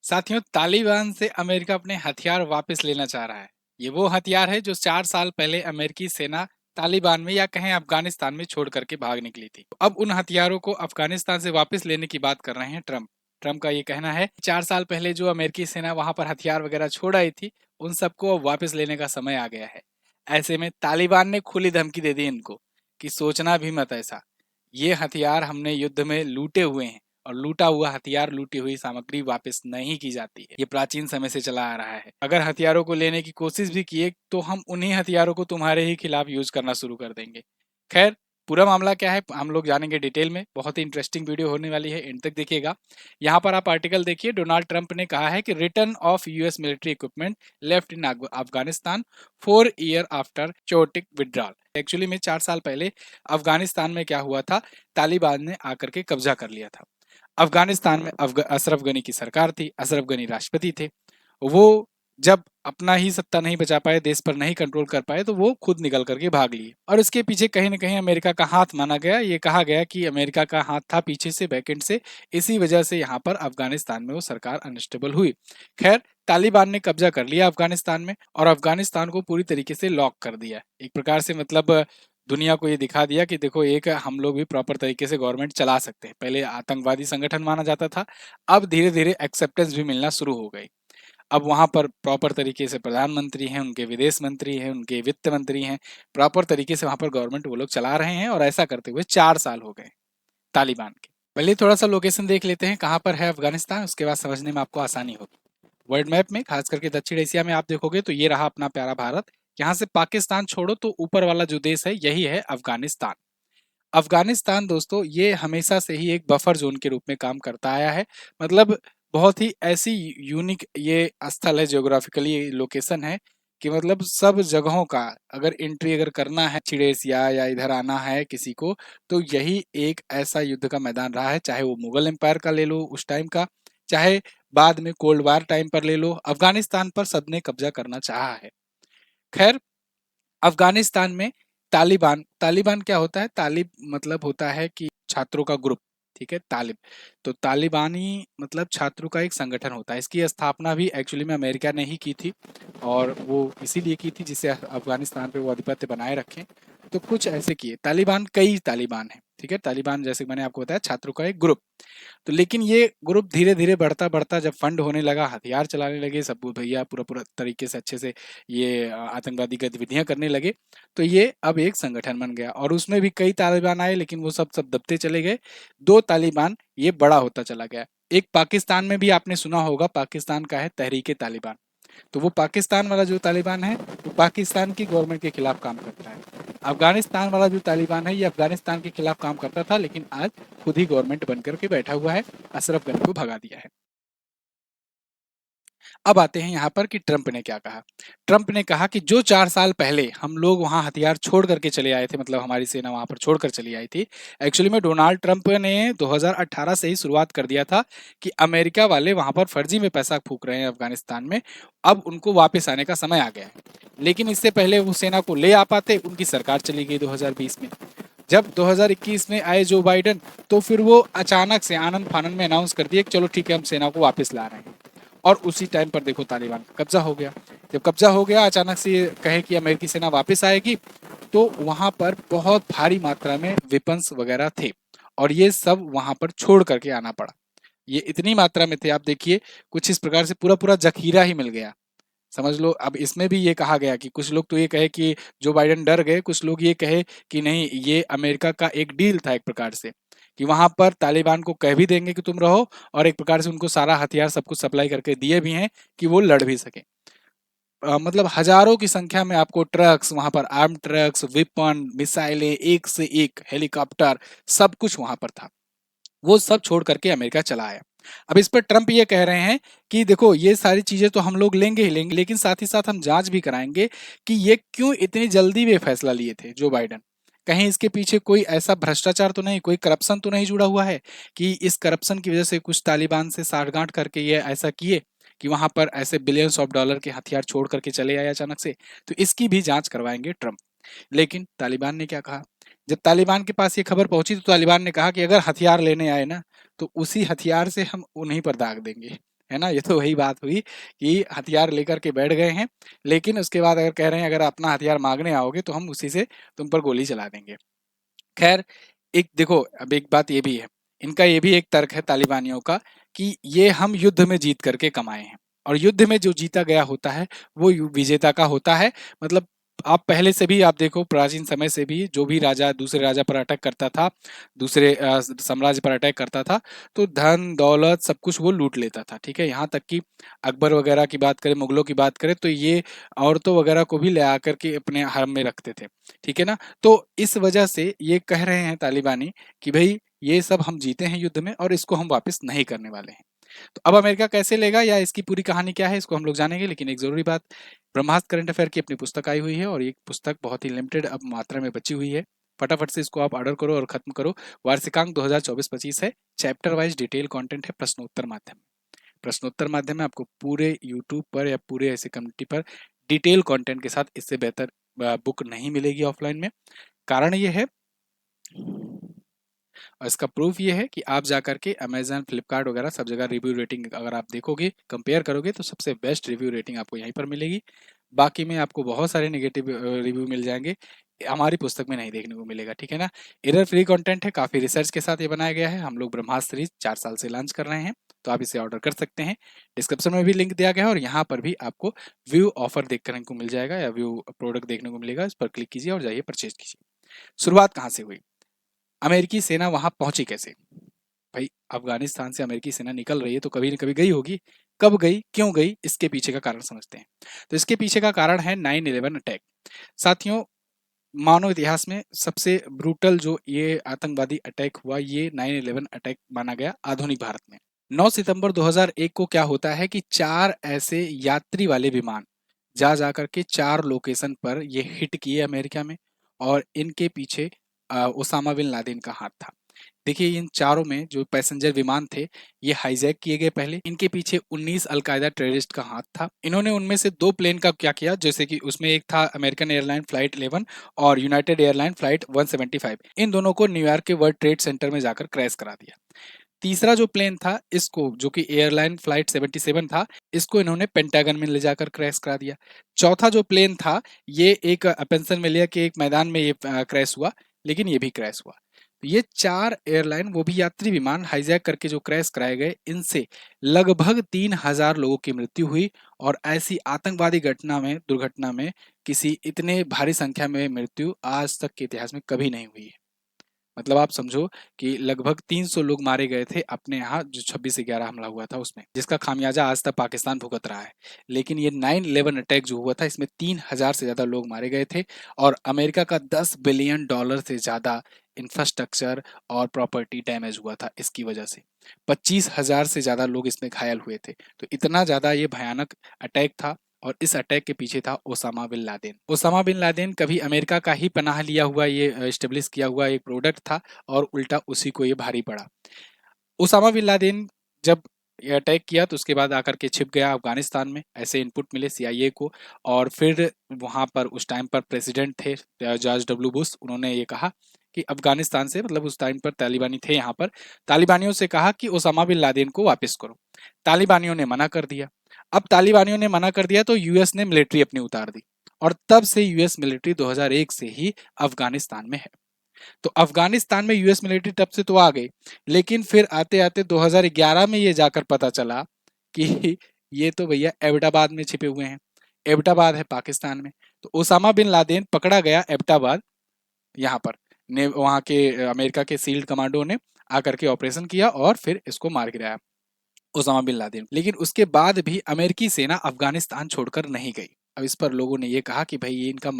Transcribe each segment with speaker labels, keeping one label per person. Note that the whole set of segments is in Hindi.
Speaker 1: साथियों, तालिबान से अमेरिका अपने हथियार वापस लेना चाह रहा है। ये वो हथियार है जो 4 साल पहले अमेरिकी सेना तालिबान में या कहें अफगानिस्तान में छोड़ करके भाग निकली थी। अब उन हथियारों को अफगानिस्तान से वापस लेने की बात कर रहे हैं ट्रंप। ट्रंप का ये कहना है कि 4 साल पहले जो अमेरिकी सेना वहां पर हथियार वगैरह छोड़ आई थी, उन सबको अब वापस लेने का समय आ गया है। ऐसे में तालिबान ने खुली धमकी दे दी इनको कि सोचना भी मत ऐसा। ये हथियार हमने युद्ध में लूटे हुए हैं और लूटा हुआ हथियार, लूटी हुई सामग्री वापस नहीं की जाती है। ये प्राचीन समय से चला आ रहा है। अगर हथियारों को लेने की कोशिश भी किए तो हम उन्हीं हथियारों को तुम्हारे ही खिलाफ यूज करना शुरू कर देंगे। खैर, पूरा मामला क्या है हम लोग जानेंगे डिटेल में। बहुत ही इंटरेस्टिंग वीडियो होने वाली है, एंड तक देखिएगा। यहाँ पर आप आर्टिकल देखिए। डोनाल्ड ट्रंप ने कहा है कि return of US military equipment left in Afghanistan 4 year after chaotic withdrawal. Actually में 4 साल पहले अफगानिस्तान में क्या हुआ था, तालिबान ने आकर के कब्जा कर लिया था। अफगानिस्तान में अशरफ गनी की सरकार थी, अशरफ गनी राष्ट्रपति थे। वो जब अपना ही सत्ता नहीं बचा पाए, देश पर नहीं कंट्रोल कर पाए, तो वो खुद निकल करके भाग लिए। और इसके पीछे कहीं ना कहीं अमेरिका का हाथ माना गया। ये कहा गया कि अमेरिका का हाथ था पीछे से, बैकएंड से। इसी वजह से यहाँ पर अफगानिस्तान में वो सरकार अनस्टेबल हुई। खैर, तालिबान ने कब्जा कर लिया अफगानिस्तान में और अफगानिस्तान को पूरी तरीके से लॉक कर दिया। एक प्रकार से मतलब दुनिया को ये दिखा दिया कि देखो, एक हम लोग भी प्रॉपर तरीके से गवर्नमेंट चला सकते हैं। पहले आतंकवादी संगठन माना जाता था, अब धीरे धीरे एक्सेप्टेंस भी मिलना शुरू हो गई। अब वहां पर प्रॉपर तरीके से प्रधानमंत्री हैं, उनके विदेश मंत्री हैं, उनके वित्त मंत्री हैं। प्रॉपर तरीके से वहां पर गवर्नमेंट वो लोग चला रहे हैं और ऐसा करते हुए 4 साल हो गए तालिबान के। पहले थोड़ा सा लोकेशन देख लेते हैं कहाँ पर है अफगानिस्तान, उसके बाद समझने में आपको आसानी होगी। वर्ल्ड मैप में खास करके दक्षिण एशिया में आप देखोगे तो ये रहा अपना प्यारा भारत। यहाँ से पाकिस्तान छोड़ो तो ऊपर वाला जो देश है यही है अफगानिस्तान। अफगानिस्तान दोस्तों, ये हमेशा से ही एक बफर जोन के रूप में काम करता आया है। मतलब बहुत ही ऐसी यूनिक ये स्थल है, जियोग्राफिकली लोकेशन है कि मतलब सब जगहों का अगर एंट्री अगर करना है चिड़ेसिया या इधर आना है किसी को, तो यही एक ऐसा युद्ध का मैदान रहा है। चाहे वो मुगल एम्पायर का ले लो उस टाइम का, चाहे बाद में कोल्ड वार टाइम पर ले लो, अफगानिस्तान पर सबने कब्जा करना चाहा है। खैर, अफगानिस्तान में तालिबान तालिबान क्या होता है? तालिब मतलब होता है कि छात्रों का ग्रुप। ठीक है, तालिब। तो तालिबानी मतलब छात्रों का एक संगठन होता है। इसकी स्थापना भी एक्चुअली में अमेरिका ने ही की थी और वो इसीलिए की थी जिससे अफगानिस्तान पे वो आधिपत्य बनाए रखें। तो कुछ ऐसे किए तालिबान, कई तालिबान है। ठीक है, तालिबान जैसे मैंने आपको बताया छात्रों का एक ग्रुप। तो लेकिन ये ग्रुप धीरे धीरे बढ़ता बढ़ता जब फंड होने लगा, हथियार चलाने लगे, सब भैया पूरा पूरा तरीके से अच्छे से ये आतंकवादी गतिविधियां करने लगे, तो ये अब एक संगठन बन गया और उसमें भी कई तालिबान आए, लेकिन वो सब सब दबते चले गए। 2 तालिबान ये बड़ा होता चला गया। एक पाकिस्तान में भी आपने सुना होगा, पाकिस्तान का है तहरीके तालिबान। तो वो पाकिस्तान वाला जो तालिबान है वो पाकिस्तान की गवर्नमेंट के खिलाफ काम करता है। अफगानिस्तान वाला जो तालिबान है ये अफगानिस्तान के खिलाफ काम करता था, लेकिन आज खुद ही गवर्नमेंट बनकर के बैठा हुआ है। अशरफ गनी को भगा दिया है। अब आते हैं यहाँ पर कि ट्रंप ने क्या कहा। ट्रंप ने कहा कि जो 4 साल पहले हम लोग वहां हथियार छोड़ करके चले आए थे, मतलब हमारी सेना वहां पर छोड़कर चली आई थी। एक्चुअली में डोनाल्ड ट्रंप ने 2018 से ही शुरुआत कर दिया था कि अमेरिका वाले वहां पर फर्जी में पैसा फूक रहे हैं अफगानिस्तान में, अब उनको वापस आने का समय आ गया है। लेकिन इससे पहले वो सेना को ले आ पाते, उनकी सरकार चली गई 2020 में। जब 2021 में आए जो बाइडन, तो फिर वो अचानक से आनंद फानन में अनाउंस कर दिए कि चलो ठीक है, हम सेना को वापस ला रहे हैं। और उसी टाइम पर देखो तालिबान का कब्जा हो गया। जब कब्जा हो गया, अचानक से ये कहे कि अमेरिकी सेना वापस आएगी, तो वहां पर बहुत भारी मात्रा में वेपन्स वगैरह थे और ये सब वहां पर छोड़ करके आना पड़ा। ये इतनी मात्रा में थे, आप देखिए, कुछ इस प्रकार से पूरा पूरा जखीरा ही मिल गया, समझ लो। अब इसमें भी ये कहा गया कि कुछ लोग तो ये कहे कि जो बाइडेन डर गए, कुछ लोग ये कहे कि नहीं, ये अमेरिका का एक डील था एक प्रकार से, कि वहां पर तालिबान को कह भी देंगे कि तुम रहो, और एक प्रकार से उनको सारा हथियार सब कुछ सप्लाई करके दिए भी हैं कि वो लड़ भी सके। मतलब हजारों की संख्या में आपको ट्रक्स, वहां पर आर्म ट्रक्स, वेपन, मिसाइलें, एक से एक हेलीकॉप्टर, सब कुछ वहां पर था। वो सब छोड़ करके अमेरिका चला आया। अब इस पर ट्रंप ये कह रहे हैं कि देखो, ये सारी चीजें तो हम लोग लेंगे ही लेंगे, लेकिन साथ ही साथ हम जांच भी कराएंगे कि ये क्यों इतनी जल्दी में फैसला लिए थे जो बाइडन। कहीं इसके पीछे कोई ऐसा भ्रष्टाचार तो नहीं, कोई करप्शन तो नहीं जुड़ा हुआ है कि इस करप्शन की वजह से कुछ तालिबान से साठगांठ करके ये ऐसा किए कि वहां पर ऐसे बिलियंस ऑफ डॉलर के हथियार छोड़ करके चले आए अचानक से। तो इसकी भी जांच करवाएंगे ट्रंप। लेकिन तालिबान ने क्या कहा? जब तालिबान के पास ये खबर पहुंची तो तालिबान ने कहा कि अगर हथियार लेने आए ना, तो उसी हथियार से हम उन्हीं पर दाग देंगे, है ना। ये तो वही बात हुई कि हथियार लेकर के बैठ गए हैं, लेकिन उसके बाद अगर कह रहे हैं अगर अपना हथियार मांगने आओगे तो हम उसी से तुम पर गोली चला देंगे। खैर, एक देखो अब एक बात ये भी है, इनका ये भी एक तर्क है तालिबानियों का कि ये हम युद्ध में जीत करके कमाए हैं, और युद्ध में जो जीता गया होता है वो विजेता का होता है। मतलब आप पहले से भी आप देखो, प्राचीन समय से भी जो भी राजा दूसरे राजा पर अटैक करता था, दूसरे साम्राज्य पर अटैक करता था, तो धन दौलत सब कुछ वो लूट लेता था। ठीक है, यहाँ तक कि अकबर वगैरह की बात करें, मुगलों की बात करें, तो ये औरतों वगैरह को भी ले आकर के अपने हरम में रखते थे। ठीक है ना। तो इस वजह से ये कह रहे हैं तालिबानी कि भाई ये सब हम जीते हैं युद्ध में और इसको हम वापस नहीं करने वाले हैं। तो अब अमेरिका कैसे लेगा या इसकी पूरी कहानी क्या है इसको हम लोग जानेंगे, लेकिन एक जरूरी बात, ब्रह्मास्त्र करंट अफेयर की अपनी पुस्तक आई हुई है और ये पुस्तक बहुत ही लिमिटेड अब मात्रा में बची हुई है। फटाफट से इसको आप ऑर्डर करो और खत्म करो। वार्षिकांक 2024-25 है, चैप्टर वाइज डिटेल कंटेंट है, प्रश्नोत्तर माध्यम। प्रश्नोत्तर माध्यम में आपको पूरे यूट्यूब पर या पूरे ऐसे कम्युनिटी पर डिटेल कंटेंट के साथ इससे बेहतर बुक नहीं मिलेगी ऑफलाइन में। कारण ये है, और इसका प्रूफ ये है कि आप जाकर के अमेजन फ्लिपकार्ट वगैरह सब जगह रिव्यू रेटिंग अगर आप देखोगे कंपेयर करोगे तो सबसे बेस्ट रिव्यू रेटिंग आपको यहीं पर मिलेगी। बाकी में आपको बहुत सारे नेगेटिव रिव्यू मिल जाएंगे, हमारी पुस्तक में नहीं देखने को मिलेगा। ठीक है ना। एरर फ्री कंटेंट है, काफ़ी रिसर्च के साथ ये बनाया गया है। हम लोग ब्रह्मास्त्र सीरीज 4 साल से लॉन्च कर रहे हैं, तो आप इसे ऑर्डर कर सकते हैं। डिस्क्रिप्शन में भी लिंक दिया गया है और यहाँ पर भी आपको व्यू ऑफर देखने को मिल जाएगा या व्यू प्रोडक्ट देखने को मिलेगा। इस पर क्लिक कीजिए और जाइए परचेज कीजिए। शुरुआत कहाँ से हुई, अमेरिकी सेना वहां पहुंची कैसे? भाई अफगानिस्तान से अमेरिकी सेना निकल रही है तो कभी न कभी गई होगी। कब गई, क्यों गई, इसके पीछे का कारण समझते हैं। तो इसके पीछे का कारण है 9/11 अटैक। साथियों, मानव इतिहास में सबसे ब्रूटल जो ये आतंकवादी अटैक हुआ, ये 9/11 अटैक माना गया आधुनिक भारत में। 9 सितंबर 2001 को क्या होता है कि 4 ऐसे यात्री वाले विमान जा जा करके 4 लोकेशन पर ये हिट किए अमेरिका में, और इनके पीछे ओसामा बिन लादेन का हाथ था। देखिए इन चारों में जो पैसेंजर विमान थे ये हाईजैक किए गए पहले, इनके पीछे 19 अलकायदा टेररिस्ट का हाथ था। इन्होंने उनमें से 2 प्लेन का क्या किया, जैसे कि उसमें एक था अमेरिकन एयरलाइन फ्लाइट 11 और यूनाइटेड एयरलाइन फ्लाइट 175, इन दोनों को न्यूयॉर्क के वर्ल्ड ट्रेड सेंटर में जाकर क्रैश करा दिया। तीसरा जो प्लेन था इसको, जो कि एयरलाइन फ्लाइट 77 था, इसको इन्होंने पेंटागन में ले जाकर क्रैश करा दिया। चौथा जो प्लेन था ये एक पेंसिल्वेनिया के एक मैदान में ये क्रैश हुआ, लेकिन ये भी क्रैश हुआ। तो ये 4 एयरलाइन, वो भी यात्री विमान हाईजैक करके जो क्रैश कराए गए, इनसे लगभग 3000 लोगों की मृत्यु हुई। और ऐसी आतंकवादी घटना में, दुर्घटना में किसी इतने भारी संख्या में मृत्यु आज तक के इतिहास में कभी नहीं हुई है। मतलब आप समझो कि लगभग 300 लोग मारे गए थे अपने यहाँ जो 26/11 हमला हुआ था उसमें, जिसका खामियाजा आज तक पाकिस्तान भुगत रहा है। लेकिन ये 9/11 अटैक जो हुआ था इसमें 3000 से ज्यादा लोग मारे गए थे, और अमेरिका का $10 बिलियन से ज्यादा इंफ्रास्ट्रक्चर और प्रॉपर्टी डैमेज हुआ था इसकी वजह से। 25,000 से ज्यादा लोग इसमें घायल हुए थे। तो इतना ज्यादा ये भयानक अटैक था, और इस अटैक के पीछे था Osama bin Laden. Osama bin Laden कभी अमेरिका का ही पनाह लिया हुआ, ये स्टेब्लिश किया हुआ एक प्रोडक्ट था, और उल्टा उसी को ये भारी पड़ा। ओसामा बिन लादेन जब ये अटैक किया तो उसके बाद आकर के छिप गया अफगानिस्तान में, ऐसे इनपुट मिले सीआईए को। और फिर वहां पर उस टाइम पर प्रेसिडेंट थे जॉर्ज डब्ल्यू बुश, उन्होंने ये कहा कि अफगानिस्तान से, मतलब उस टाइम पर तालिबानी थे यहाँ पर, तालिबानियों से कहा कि ओसामा बिन लादेन को वापस करो। तालिबानियों ने मना कर दिया। अब तालिबानियों ने मना कर दिया तो यूएस ने मिलिट्री अपनी उतार दी, और तब से यूएस मिलिट्री 2001 से ही अफगानिस्तान में है। तो अफगानिस्तान में यूएस मिलिट्री तब से तो आ गई, लेकिन फिर आते आते 2011 में ये जाकर पता चला कि ये तो भैया एबटाबाद में छिपे हुए हैं। एबटाबाद है पाकिस्तान में। तो ओसामा बिन लादेन पकड़ा गया एबटाबाद, यहाँ पर ने वहाँ के अमेरिका के सील्ड कमांडो ने आकर के ऑपरेशन किया और फिर इसको मार गिराया, ओसामा बिन लादेन। लेकिन उसके बाद भी अमेरिकी सेना अफगानिस्तान छोड़कर नहीं गई। अब इस पर लोगों ने ये कहा कि भाई ये इनका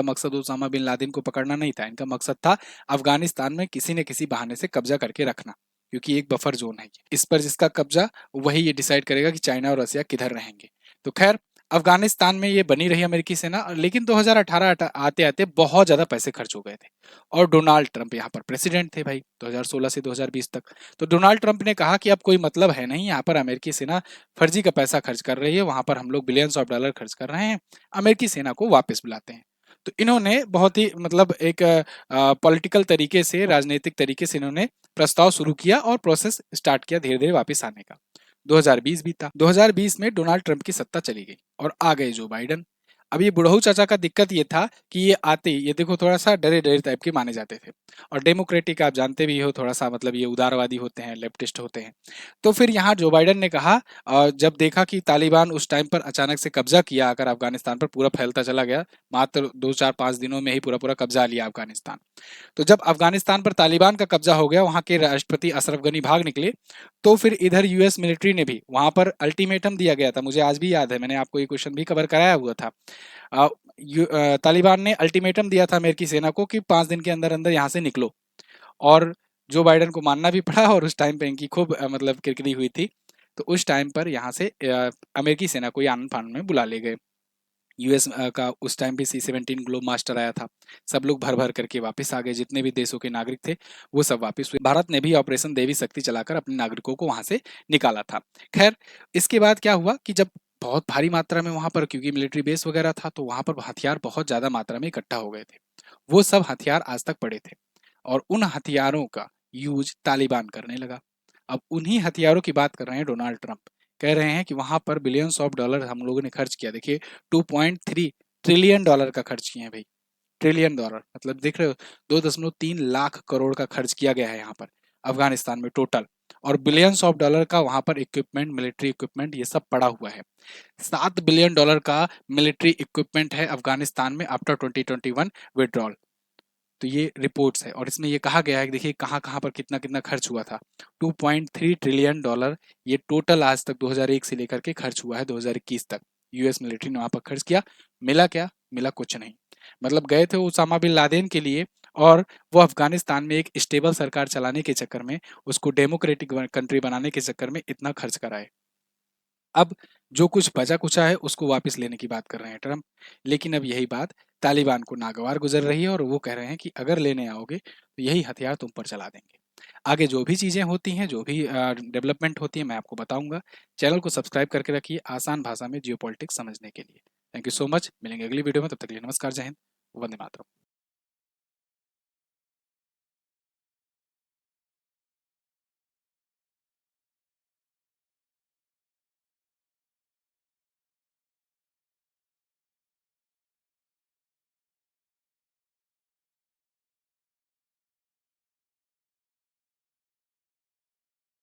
Speaker 1: मकसद ओसामा बिन लादेन को पकड़ना नहीं था, इनका मकसद था अफगानिस्तान में किसी न किसी बहाने से कब्जा करके रखना, क्योंकि एक बफर जोन है इस पर जिसका कब्जा, वही ये डिसाइड करेगा कि चाइना और रसिया किधर रहेंगे। तो खैर अफगानिस्तान में ये बनी रही अमेरिकी सेना, लेकिन 2018 आते आते बहुत ज्यादा पैसे खर्च हो गए थे, और डोनाल्ड ट्रंप यहाँ पर प्रेसिडेंट थे भाई 2016 से 2020 तक। तो डोनाल्ड ट्रंप ने कहा कि अब कोई मतलब है नहीं, यहाँ पर अमेरिकी सेना फर्जी का पैसा खर्च कर रही है, वहां पर हम लोग बिलियंस ऑफ डॉलर खर्च कर रहे हैं, अमेरिकी सेना को वापस बुलाते हैं। तो इन्होंने बहुत ही मतलब एक पॉलिटिकल तरीके से, राजनीतिक तरीके से इन्होंने प्रस्ताव शुरू किया और प्रोसेस स्टार्ट किया धीरे धीरे वापस आने का। 2020 बीता, 2020 में डोनाल्ड ट्रंप की सत्ता चली गई और आ गए जो बाइडन। अब ये बुढ़ऊ चाचा का दिक्कत ये था कि ये आते ही ये देखो थोड़ा सा डरे डरे टाइप के माने जाते थे, और डेमोक्रेटिक आप जानते भी हो थोड़ा सा, मतलब ये उदारवादी होते हैं, लेफ्टिस्ट होते हैं। तो फिर यहाँ जो बाइडन ने कहा, जब देखा कि तालिबान उस टाइम पर अचानक से कब्जा किया आकर अफगानिस्तान पर, पूरा फैलता चला गया, मात्र 2 4 5 दिनों में ही पूरा पूरा कब्जा लिया अफगानिस्तान। तो जब अफगानिस्तान पर तालिबान का कब्जा हो गया, वहां के राष्ट्रपति अशरफ गनी भाग निकले, तो फिर इधर यूएस मिलिट्री ने भी वहां पर अल्टीमेटम दिया गया था। मुझे आज भी याद है, मैंने आपको ये क्वेश्चन भी कवर कराया हुआ था। तालिबान ने अल्टीमेटम दिया था अमेरिकी सेना को कि 5 दिन के अंदर अंदर यहाँ से निकलो, और जो बाइडन को मानना भी पड़ा, और उस टाइम पे इनकी खूब मतलब किरकिरी हुई थी। तो उस टाइम पर यहाँ से अमेरिकी सेना को आनन फानन में बुला ले गए। यूएस का उस टाइम भी C-17 ग्लोब मास्टर आया था। सब लोग भर भर करके वापस आ गए, जितने भी देशों के नागरिक थे वो सब वापस हुए। भारत ने भी ऑपरेशन देवी शक्ति चलाकर अपने नागरिकों को वहां से निकाला था। खैर, इसके बाद क्या हुआ कि जब बहुत भारी मात्रा में वहां पर, क्योंकि मिलिट्री बेस वगैरह था, तो वहां पर हथियार बहुत ज्यादा मात्रा में इकट्ठा हो गए थे। वो सब हथियार आज तक पड़े थे, और उन हथियारों का यूज तालिबान करने लगा। अब उन्हीं हथियारों की बात कर रहे हैं डोनाल्ड ट्रंप। कह रहे हैं कि वहां पर बिलियंस ऑफ डॉलर हम लोगों ने खर्च किया। देखिए, 2.3 ट्रिलियन डॉलर का खर्च किए हैं भाई। ट्रिलियन डॉलर मतलब देख रहे हो, 2.3 लाख करोड़ का खर्च किया गया है यहाँ पर अफगानिस्तान में टोटल। और बिलियंस ऑफ डॉलर का वहां पर इक्विपमेंट, मिलिट्री इक्विपमेंट, ये सब पड़ा हुआ है। $7 बिलियन का मिलिट्री इक्विपमेंट है अफगानिस्तान में आफ्टर 2021 विड्रॉल। तो ये रिपोर्ट्स है, और इसमें ये कहा गया है कि देखिए कहाँ कहाँ पर कितना कितना खर्च हुआ था। 2.3 ट्रिलियन डॉलर ये टोटल आज तक 2001 से लेकर के खर्च हुआ है 2021 तक। यूएस मिलिट्री ने वहां पर खर्च किया। मिला क्या? मिला कुछ नहीं। मतलब गए थे उसामा बिन लादेन के लिए, और वो अफगानिस्तान में एक स्टेबल सरकार चलाने के चक्कर में, उसको डेमोक्रेटिक कंट्री बनाने के चक्कर में इतना खर्च कराए। अब जो कुछ बचा कुचा है उसको वापस लेने की बात कर रहे हैं ट्रम्प। लेकिन अब यही बात तालिबान को नागवार गुजर रही है, और वो कह रहे हैं कि अगर लेने आओगे तो यही हथियार तुम पर चला देंगे। आगे जो भी चीज़ें होती हैं, जो भी डेवलपमेंट होती है, मैं आपको बताऊंगा। चैनल को सब्सक्राइब करके रखिए आसान भाषा में जियोपॉलिटिक्स समझने के लिए। Thank you so much. मिलेंगे अगली वीडियो में, तब तक के लिए नमस्कार, जय हिंद, वंदे मातरम।